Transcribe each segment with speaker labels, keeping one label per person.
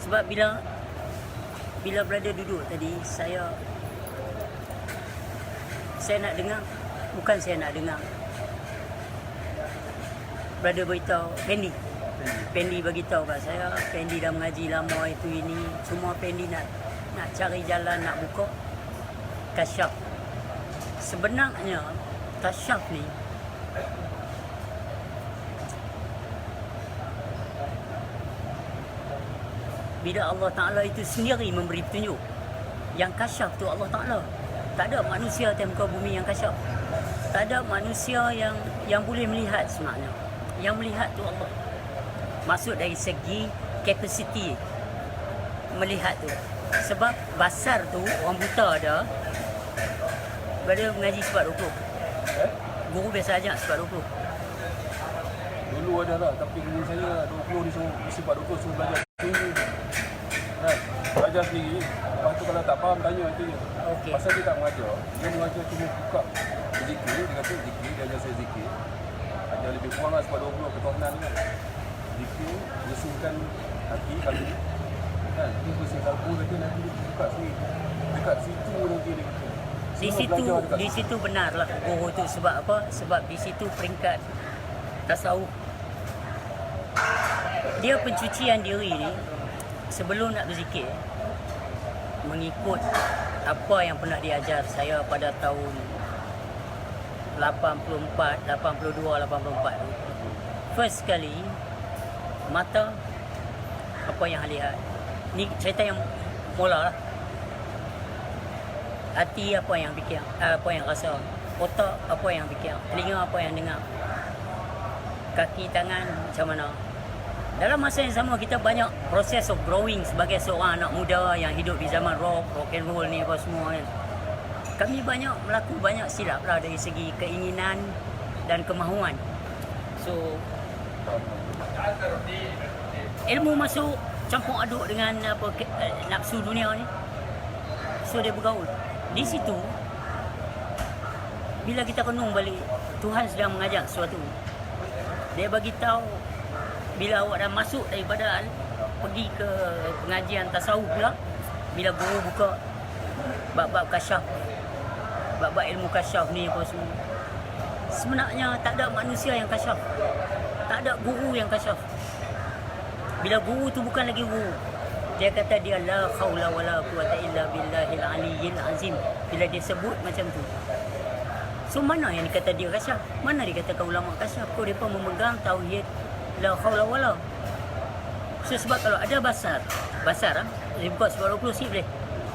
Speaker 1: Sebab bila brother duduk tadi, saya nak dengar, bukan saya nak dengar. Brother beritahu, Pendi beritahu kat saya, Pendi dah mengaji lama itu ini, cuma Pendi nak cari jalan nak buka kasyaf. Sebenarnya kasyaf ni bila Allah Ta'ala itu sendiri memberi petunjuk. Yang kasyaf tu Allah Ta'ala. Tak ada manusia di muka bumi yang kasyaf. Tak ada manusia yang boleh melihat sebenarnya. Yang melihat tu Allah. Maksud dari segi kapasiti melihat tu. Sebab basar tu orang buta ada. Bila mengaji sifat 20. Guru biasa ajak sifat 20.
Speaker 2: Dulu ada lah, tapi guru saya 20 dia suruh sifat 20 suruh belajar sendiri. Belajar sendiri. Lepas tu kalau tak faham tanya nanti.
Speaker 1: Okey.
Speaker 2: Pasal dia tak mengajar. Dia mengajar cuma buka zikir. Dia kata zikir, dia ajar saya zikir. Ajar lebih kurang lah sifat 20 ketuhanan ni kan. Zikir, bersihkan hati kami. Kan? Dia bersih kalbu nanti dia buka sendiri. Dekat situ nanti dia kata.
Speaker 1: Di situ benarlah guru tu. Sebab apa? Sebab di situ peringkat tasawuf. Dia pencucian diri ni sebelum nak berzikir mengikut apa yang pernah diajar saya pada tahun 84, 82, 84 tu. First kali mata apa yang lihat. Ni cerita yang mula lah. Hati apa yang fikir, apa yang rasa. Otak apa yang fikir, telinga apa yang dengar. Kaki tangan macam mana. Dalam masa yang sama kita banyak proses of growing sebagai seorang anak muda yang hidup di zaman rock and roll ni apa semua kan. Kami melakukan banyak silap lah dari segi keinginan dan kemahuan. So ilmu masuk campur aduk dengan nafsu dunia ni. So dia bergaul. Di situ bila kita renung balik, Tuhan sedang mengajak sesuatu. Dia bagi tahu bila awak dah masuk daripada pergi ke pengajian tasawuf pula, bila guru buka bab-bab kasyaf, bab-bab ilmu kasyaf ni apa semua, sebenarnya tak ada manusia yang kasyaf, tak ada guru yang kasyaf. Bila guru tu bukan lagi guru, dia kata dia la haula wala quwata illa billahil aliyyil azim. Bila dia sebut macam tu, so mana yang dikata dia kasyaf? Mana dikatakan ulama kasyaf? Kau mereka memegang tauhid la haula wala. So sebab kalau ada basar dia buka sebab 20 sikit boleh?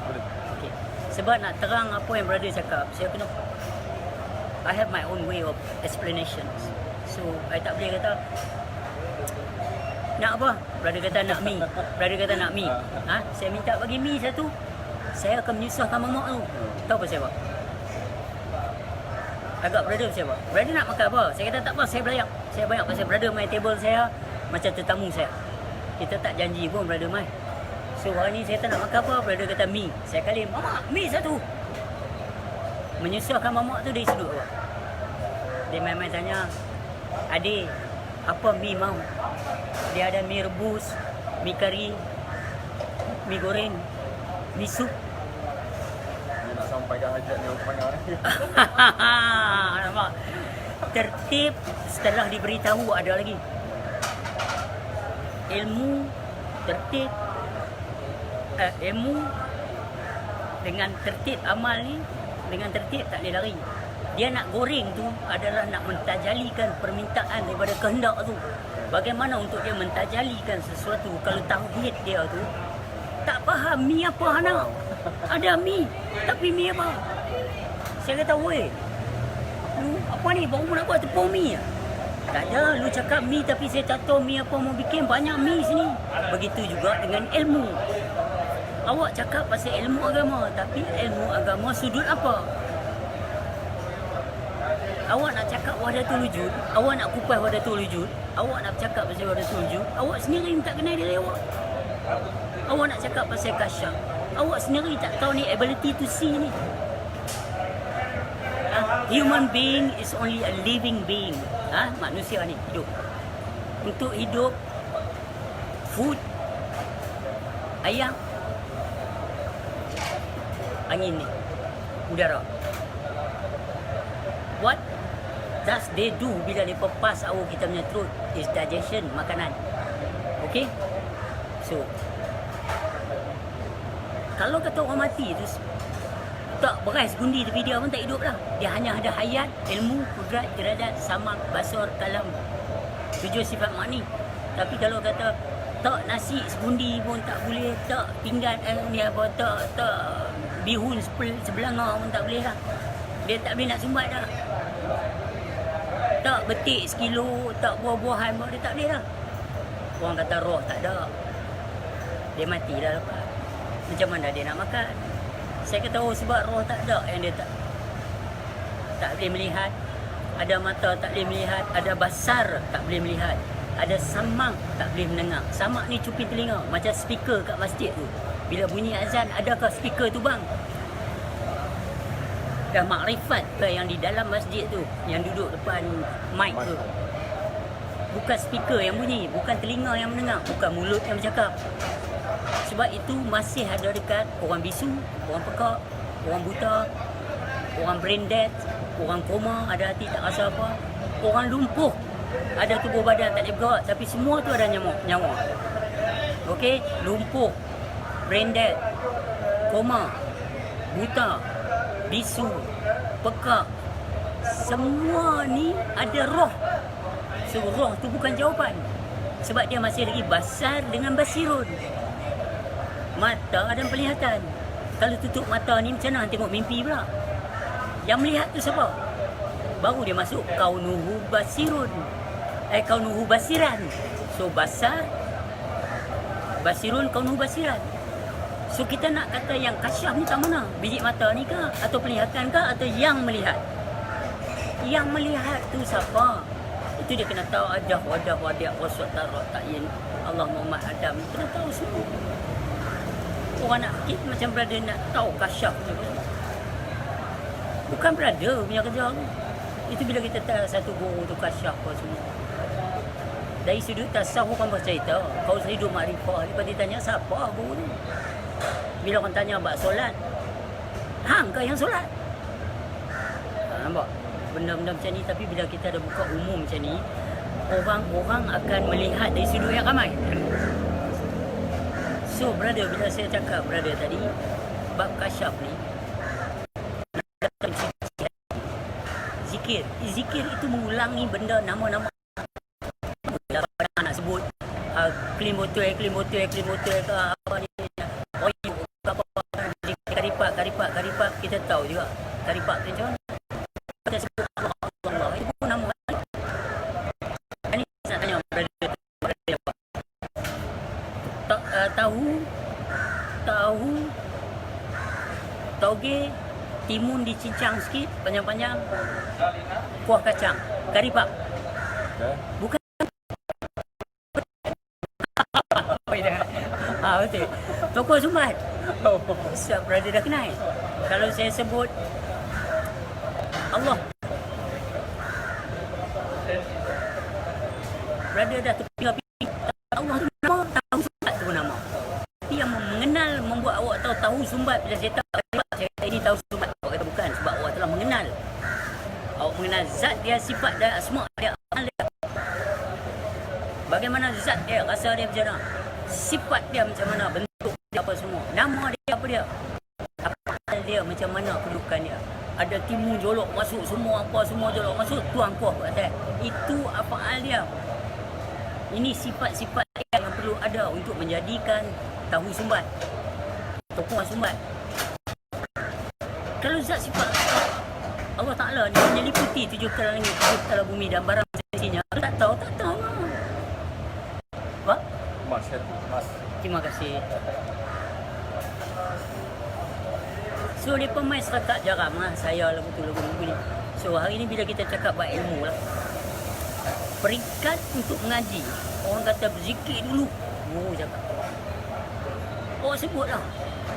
Speaker 2: Boleh.
Speaker 1: Okay. Sebab nak terang apa yang brother cakap, saya kena I have my own way of explanations. So I tak boleh kata nak apa? Brother kata nak mi. Brother kata nak mi. Saya minta bagi mi satu, saya akan menyusahkan mamak tu. Tahu apa saya buat? Agak brother saya buat. Brother nak makan apa? Saya kata tak apa, saya belayak. Saya banyak pasal brother main table saya macam tetamu saya. Kita tak janji pun brother main. So hari ni saya tak nak makan apa, brother kata mi. Saya kali, mamak, mi satu. Menyusahkan mamak tu dari sudut apa? Dia main-main tanya, adik, apa mi mau? Dia ada mi rebus, mi kari, mi goreng, mi sup.
Speaker 2: Dia nak sampaikan hajat ni orang panggil ni.
Speaker 1: Nampak? Tertib setelah diberitahu ada lagi. Ilmu, tertib, ilmu dengan tertib amal ni, dengan tertib tak boleh lari. Dia nak goreng tu adalah nak mentajalikan permintaan daripada kehendak tu. Bagaimana untuk dia mentajalikan sesuatu kalau tauhid dia tu tak faham mi apa anak. Ada mi, tapi mi apa? Saya kata, weh, lu apa ni, baru nak buat tepung mi? Tak ada, lu cakap mi tapi saya tak tahu mi apa mau bikin, banyak mi sini. Begitu juga dengan ilmu. Awak cakap pasal ilmu agama, tapi ilmu agama sudut apa? Awak nak cakap wahdatul wujud, awak nak kupas wahdatul wujud, awak nak cakap pasal wahdatul wujud, awak sendiri tak kenal diri awak. Awak nak cakap pasal kasyaf, awak sendiri tak tahu ni ability to see ni. Human being is only a living being. Manusia ni hidup. Untuk hidup, food, ayam, angin ni, udara. What does they do bila mereka pass out kita punya throat is digestion, makanan. Okay? So, kalau kata orang mati tu tak beras gundi tepi dia pun tak hidup lah. Dia hanya ada hayat, ilmu, kudrat, iradat, samak, basar, kalam. 7 sifat makni. Tapi kalau kata tak nasi sebundi pun tak boleh, tak pinggan ni apa, tak bihun sebelanga pun tak boleh lah. Dia tak boleh nak sumbat dah. Tak betik sekilo, tak buah-buahan pun dia tak boleh dah. Orang kata roh tak ada, dia mati dah lepas. Macam mana dia nak makan? Saya kata sebab roh tak ada yang dia tak boleh melihat. Ada mata tak boleh melihat, ada basar tak boleh melihat, ada samak tak boleh mendengar. Samak ni cuping telinga, macam speaker kat masjid tu. Bila bunyi azan, adakah speaker tu bang? Dah makrifat ke yang di dalam masjid tu, yang duduk depan mic tu? Bukan speaker yang bunyi, bukan telinga yang mendengar, bukan mulut yang bercakap. Sebab itu masih ada dekat orang bisu, orang pekak, orang buta, orang brain dead, orang koma, ada hati tak rasa apa, orang lumpuh, ada tubuh badan tak boleh bergerak, tapi semua tu ada nyawa. Okey, lumpuh, brain dead, koma, buta, bisu, pekak, semua ni ada roh. So roh tu bukan jawapan, sebab dia masih lagi basar dengan basirun. Mata dan penglihatan. Kalau tutup mata ni macam mana tengok mimpi pula? Yang melihat tu siapa? Baru dia masuk kaunuhu basirun. Kaunuhu basiran. So basar, basirun, kaunuhu basiran. So kita nak kata yang kasyaf ni tak mana? Biji mata ni ke? Atau penglihatan ke? Atau yang melihat? Yang melihat tu siapa? Itu dia kena tahu adah, wadah, wadiak, wasat, tarak, ta'yin, Allah, Muhammad, Adam. Kena tahu semua. Orang nak fikir macam brother nak tahu kasyaf ni. Bukan brother punya kerja tu. Itu bila kita tahu satu guru tu kasyaf apa semua. Dari sudut tasawuf kan bercerita, kau hidup makrifah, lepas dia tanya siapa guru ni? Bila orang tanya bab solat, hang ke yang solat? Nampak? Benda-benda macam ni, tapi bila kita ada buka umum macam ni, orang-orang akan melihat dari sudut yang ramai. So brother, bila saya cakap brother tadi bab kasyaf ni, zikir itu mengulangi benda, nama-nama nak sebut klim botol ke apa ni, karipat kita tahu juga karipat tu macam mana kita sebut Allah itu pun nama ni. Saya tanya brother tahu toge timun dicincang sikit panjang-panjang, kuah kacang, karipak. Bukan betul. Tokoh Sumbat. Sebab brother dah kenal. Kalau saya sebut Allah, brother dah terpinggir Allah tu nama, tahu Sumbat tu nama. Tapi yang mengenal membuat awak tahu Sumbat. Bila saya tahu saya kata ini tahu Sumbat, awak kata bukan, sebab awak telah mengenal. Awak mengenal zat dia, sifat dia, asma dia, amal dia. Bagaimana zat dia, rasa dia macam mana, sifat dia macam mana, bentuk dia apa semua, nama dia apa dia, apa dia macam mana, kedudukan dia. Ada timun jolok masuk semua, apa semua jolok masuk, tuang kuah kata. Itu apa dia. Ini sifat-sifat yang perlu ada untuk menjadikan tahu Sumbat, tokoh Sumbat. Kalau zat sifat Allah Ta'ala ni menyeliputi 7 kala langit, 7 kala bumi dan barang sisinya, tak tahu. Apa?
Speaker 2: Mas.
Speaker 1: Terima kasih. So dia pemain serta jaram lah saya lagu ni. So hari ni bila kita cakap bab ilmu lah, peringkat untuk mengaji, orang kata berzikir dulu. Cakap orang sebut lah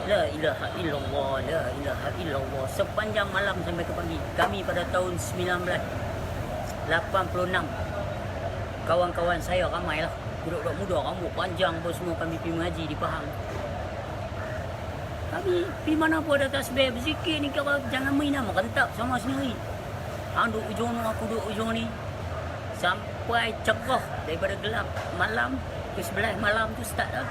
Speaker 1: La ilaha illallah, la ilaha illallah sepanjang malam sampai ke pagi. Kami pada tahun 1986, kawan-kawan saya ramai lah, budak-budak muda, rambut panjang pun semua kami pergi mengaji di Pahang. Kami pergi mana pun ada tasbih berzikir ni, kau jangan main nama rentak sama sendiri. Hang duduk ujung ni, aku duduk ujung ni. Sampai cerah daripada gelap malam ke 11 malam tu start dah.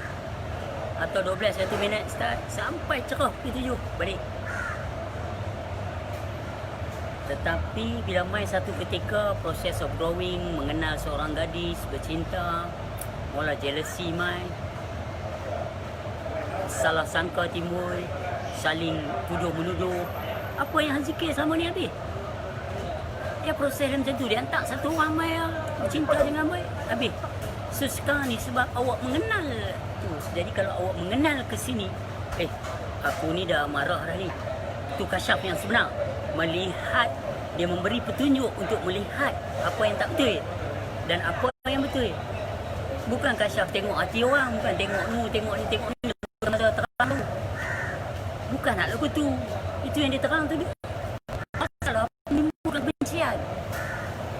Speaker 1: Atau 12 1 minit start sampai cerah ke 7 balik. Tetapi bila main satu ketika proses of growing, mengenal seorang gadis, bercinta, mula jealousy main. Salah sangka timbul, saling tuduh-menuduh. Apa yang hang zikir selama ni habis? Ya proses macam tu, dia hantar satu orang mai bercinta dengan baik, habis. So sekarang ni sebab awak mengenal tu. Jadi kalau awak mengenal ke sini, aku ni dah marah dah ni. Tu kasyaf yang sebenar. Melihat, dia memberi petunjuk untuk melihat apa yang tak betul dan apa yang betul. Bukan kasyaf tengok hati orang, bukan tengok ni, tengok ni. Masa terang tu. Bukan nak lagu tu. Itu yang dia terang tu. Pasal menimbulkan kebencian.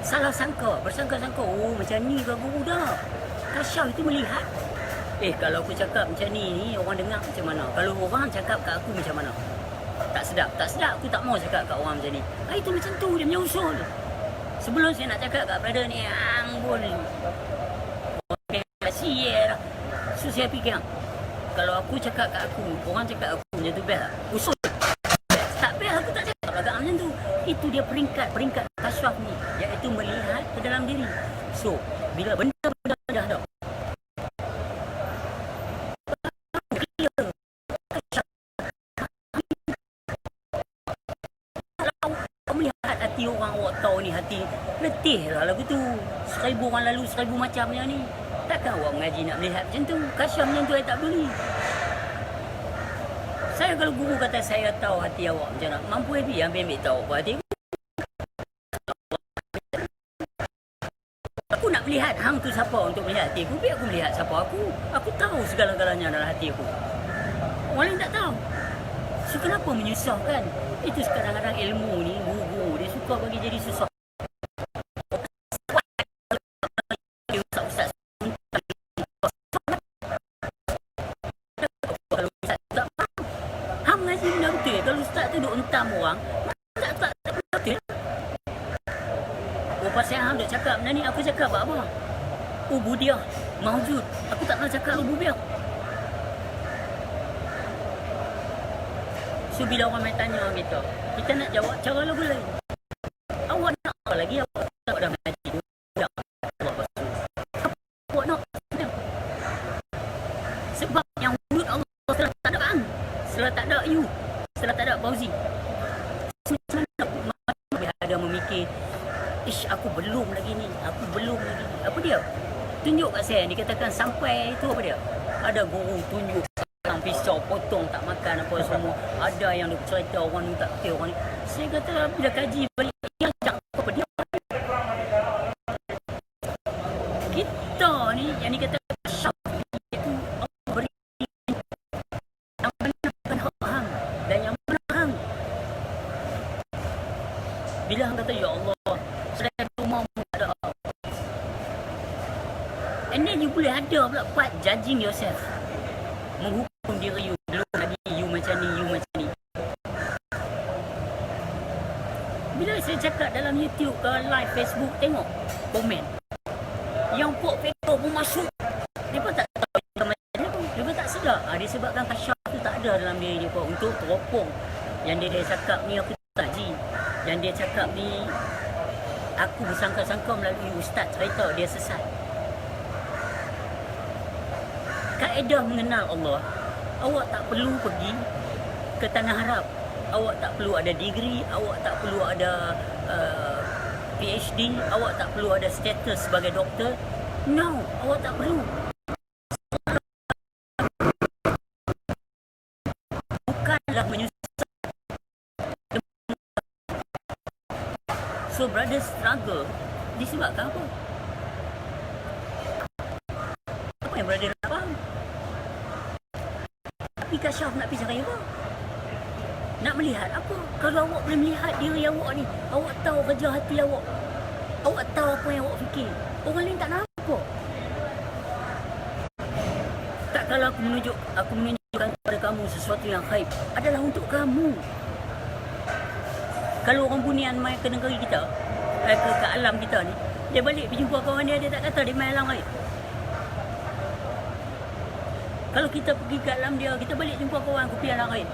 Speaker 1: Salah sangka, bersangka-sangka. Oh macam ni ke guru dah. Kasyaf itu melihat. Kalau aku cakap macam ni orang dengar macam mana? Kalau orang cakap kat aku macam mana? Tak sedap. Tak sedap aku tak mau cakap kat orang macam ni. Itu macam tu dia punya usul. Sebelum saya nak cakap kat brother ni, ambul. Okay, kasih lah. So saya fikir, kalau aku cakap kat aku, orang cakap aku macam tu best tak? Usul. Tak best, aku tak cakap agak macam tu. Itu dia peringkat kasyaf ni, iaitu melihat ke dalam diri. So, bila benda-benda dah ada, melihat hati orang, awak tahu ni hati letih lah lagu tu. 1000 orang lalu 1000 macam yang ni. Takkan awak mengaji nak melihat macam tu? Kasyaf macam tu saya tak peduli. Saya kalau guru kata saya tahu hati awak macam mana, mampu ambil tahu apa hati aku. Aku nak melihat hang tu siapa untuk melihat hati aku. Biar aku melihat siapa aku. Aku tahu segala-galanya dalam hati aku. Orang lain tak tahu. So kenapa menyusahkan? Itu kadang-kadang ilmu ni, guru dia suka bagi jadi susah. Kalau ustaz tak faham, hang mengaji benda betul. Kalau ustaz tu duk entam orang, tak betul. Pasal hang duk cakap benda ni, aku cakap apa? Ubudiyah maujud. Aku tak pernah cakap ubudiyah. So bila orang main tanya kita nak jawab cara lagu lain. Awak nak apa lagi? Awak tak dah mengaji. Awak nak sebab yang wujud Allah setelah tak ada ang, setelah tak ada you, setelah tak ada Fauzi. Macam ada memikir, aku belum lagi ni, Apa dia? Tunjuk kat saya, dikatakan sampai itu apa dia? Ada guru tunjuk pisau potong tak makan apa semua. Ada yang dia cerita orang ni tak betul orang ni. Saya kata bila kaji balik yang jangan apa dia. Kita ni yang dikata syaf itu beri yang benar hak hang dan yang benar hang. Bila hang kata ya Allah, saya rumah ada. And then you boleh ada pula part judging yourself. Menghukum diri you, belum lagi you macam ni. Bila saya cakap dalam YouTube ke live Facebook, tengok komen yang pok pekor pun masuk. Dia pun tak tahu macam tu, dia pun tak sedar. Disebabkan kasyaf tu tak ada dalam diri dia pun untuk teropong. Yang dia cakap ni aku tak ji. Yang dia cakap ni aku bersangka-sangka melalui ustaz cerita dia sesat. Kaedah mengenal Allah, awak tak perlu pergi ke tanah Arab. Awak tak perlu ada degree, awak tak perlu ada PhD, awak tak perlu ada status sebagai doktor. No, awak tak perlu. Bukanlah menyusahkan. So brother struggle disebabkan apa? Apa yang brother nak faham? Tapi kasyaf nak pergi cari apa? Nak melihat apa? Kalau awak boleh melihat diri awak ni, awak tahu kerja hati awak, awak tahu apa yang awak fikir, orang lain tak nampak. Tak kalau aku menunjuk tunjukkan kepada kamu sesuatu yang gaib adalah untuk kamu. Kalau orang bunian main ke negeri kita, ke alam kita ni, dia balik pergi jumpa kawan dia tak kata dia main alam gaib. Kalau kita pergi ke alam dia, kita balik jumpa kawan kopi alam gaib.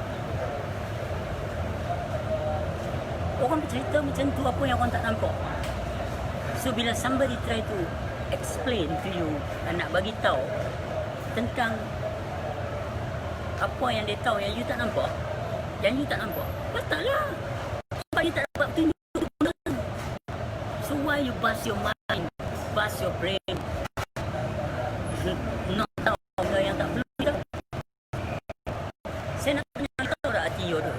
Speaker 1: Orang bercerita macam tu apa yang orang tak nampak. So bila somebody try to explain to you dan nak bagi tahu tentang apa yang dia tahu yang you tak nampak, batal lah. Sebab you tak dapat petunjuk. So why you bust your mind, bust your brain, nak tahu benda yang tak perlu kita. Saya nak tanya tahu tak hati you tu?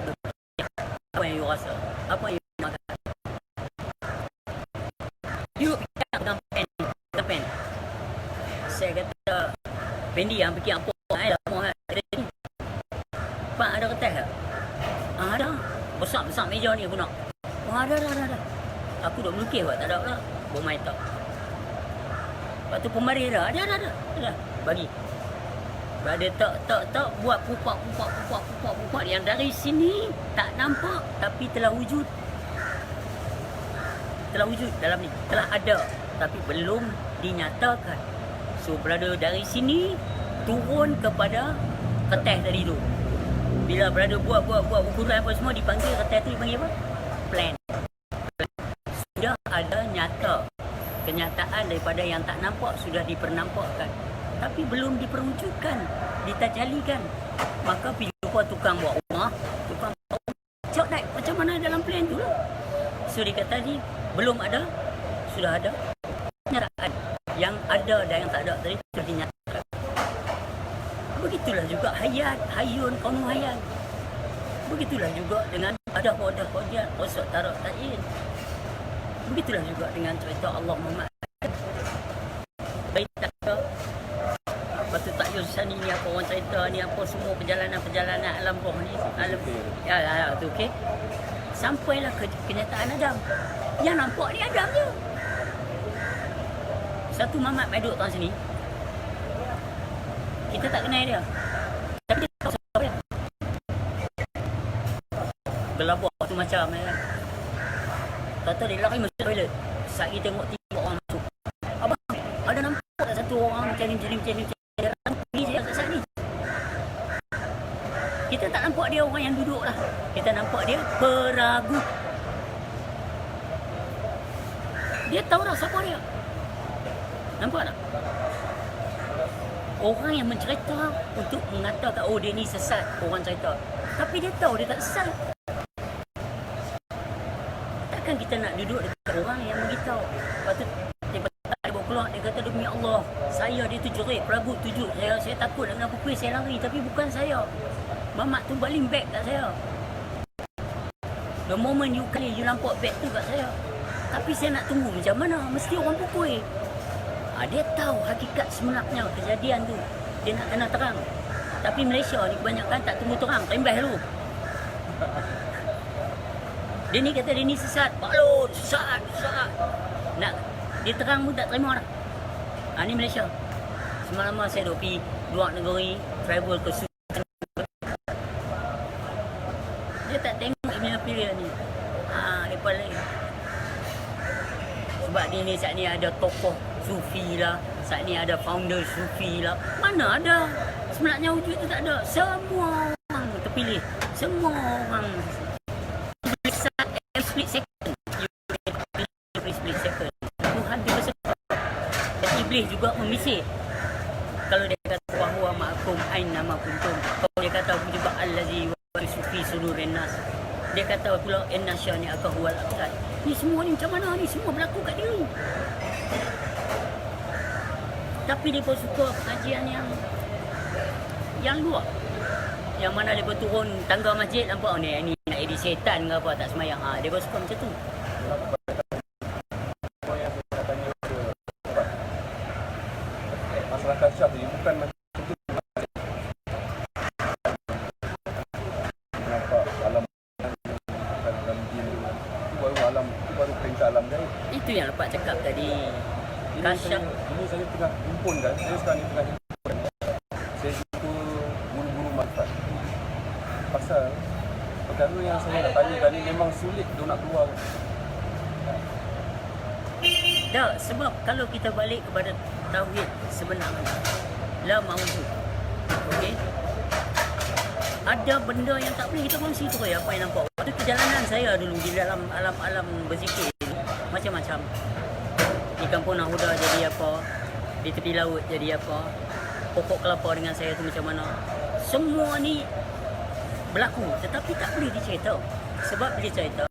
Speaker 1: Apa yang you rasa? Apa yang you makan? You pegang pen. Saya kata Pendi yang fikir apa dah mau ada ni. Pak ada kertas tak? Ada. Besar meja ni aku nak. Ada. Aku duk melukis buat tak ada lah. Bermain tak. Lepas tu pemari dah. Ada. Bagi. Pada tak buat pupak yang dari sini tak nampak tapi telah wujud. Telah wujud dalam ni. Telah ada tapi belum dinyatakan. So berada dari sini turun kepada kertas tadi tu. Bila berada buat ukuran apa semua dipanggil kertas tu dipanggil apa? Plan. Sudah ada nyata. Kenyataan daripada yang tak nampak sudah dipernampakkan. Tapi belum diperwujudkan, ditajalikan. Maka pergi jumpa tukang buat rumah, cak naik macam mana dalam plan tu lah. So dia kata tadi belum ada, sudah ada. Kenyataan yang ada dan yang tak ada tadi sudah dinyatakan. Begitulah juga hayat, hayun, kaunu hayat. Begitulah juga dengan ada hujah, qasad tarak ta'in. Begitulah juga dengan cerita Allah Muhammad. Baik tak ada. Lepas tu tak Yusani ni apa orang cerita ni apa semua perjalanan alam roh ni. Alam, ya tu okey. Sampailah ke kenyataan Adam. Yang nampak ni Adam je. Satu mamat mai duduk kat sini. Kita tak kenal dia. Tapi dia tahu siapa dia. Gelabak tu macam kata dia lari masuk toilet. Saat kita tengok orang masuk. Abang, ada nampak tak satu orang macam ni. Ni dia kat sana ni. Kita tak nampak dia orang yang duduk lah. Kita nampak dia peragu. Dia tahu dah siapa dia. Nampak tak? Orang yang mencerita untuk mengatakan oh dia ni sesat, orang cerita. Tapi dia tahu dia tak sesat. Takkan kita nak duduk dekat orang yang beritahu. Lepas tu dia bawa keluar, dia kata demi Allah, saya dia tu jerit, peragut tujuh. Saya takut dengan pukul, saya lari. Tapi bukan saya. Mamat tu baling beg kat saya. The moment you nampak beg tu kat saya. Tapi saya nak tunggu macam mana? Mesti orang pukul. Dia tahu hakikat sebenarnya kejadian tu. Dia nak kena terang. Tapi Malaysia ni kebanyakan tak tunggu terang, tembah dulu. Dia ni kata dia ni sesat. Balut, sesat. Nak dia terang pun tak terima dah. Ni Malaysia. Semalam saya duk pergi luar negeri, travel ke Sudan. Dia tak tengok Ibn Apiriyah ni. Dia paling. Sebab dia ni saat ni ada tokoh Sufi lah, saat ni ada founder Sufi lah. Mana ada? Sebenarnya wujud tu tak ada. Semua orang terpilih. Semua orang split second. Split second. Tuhan dia bersedia. Dan Iblis juga memisik. Kalau dia kata bahawa ma'akum aina ma kuntum. Kalau dia kata juga allazi wa sufi sudurin nas. Dia kata pula innasya ni akahuwal absad. Ni semua ni macam mana ni? Semua berlaku kat dia. Tapi dia pun suka pengajian yang luar. Yang mana dia pun turun tangga masjid, nampak ni nak edit setan ke apa, tak semayang. Dia pun suka macam tu.
Speaker 2: Masalah kasyaf ni bukan macam tu. Nampak alam dalam jin tu. Itu baru perintah alam gaib.
Speaker 1: Itu yang lepas cakap tadi. Kasyaf.
Speaker 2: Ini saya tengah himpunkan. Saya sekarang ni tengah himpunkan. Saya jumpa guru-guru manfaat. perkara yang saya nak tanya tadi memang sulit dia nak keluar.
Speaker 1: Tak, sebab kalau kita balik kepada tauhid sebenarnya la maujud. Okey. Ada benda yang tak boleh kita kongsi tu apa yang nampak. Waktu perjalanan saya dulu di dalam alam-alam berzikir ni macam-macam. Di kampung Nahuda jadi apa, di tepi laut jadi apa, pokok kelapa dengan saya tu macam mana. Semua ni berlaku tetapi tak boleh dicerita. Sebab bila cerita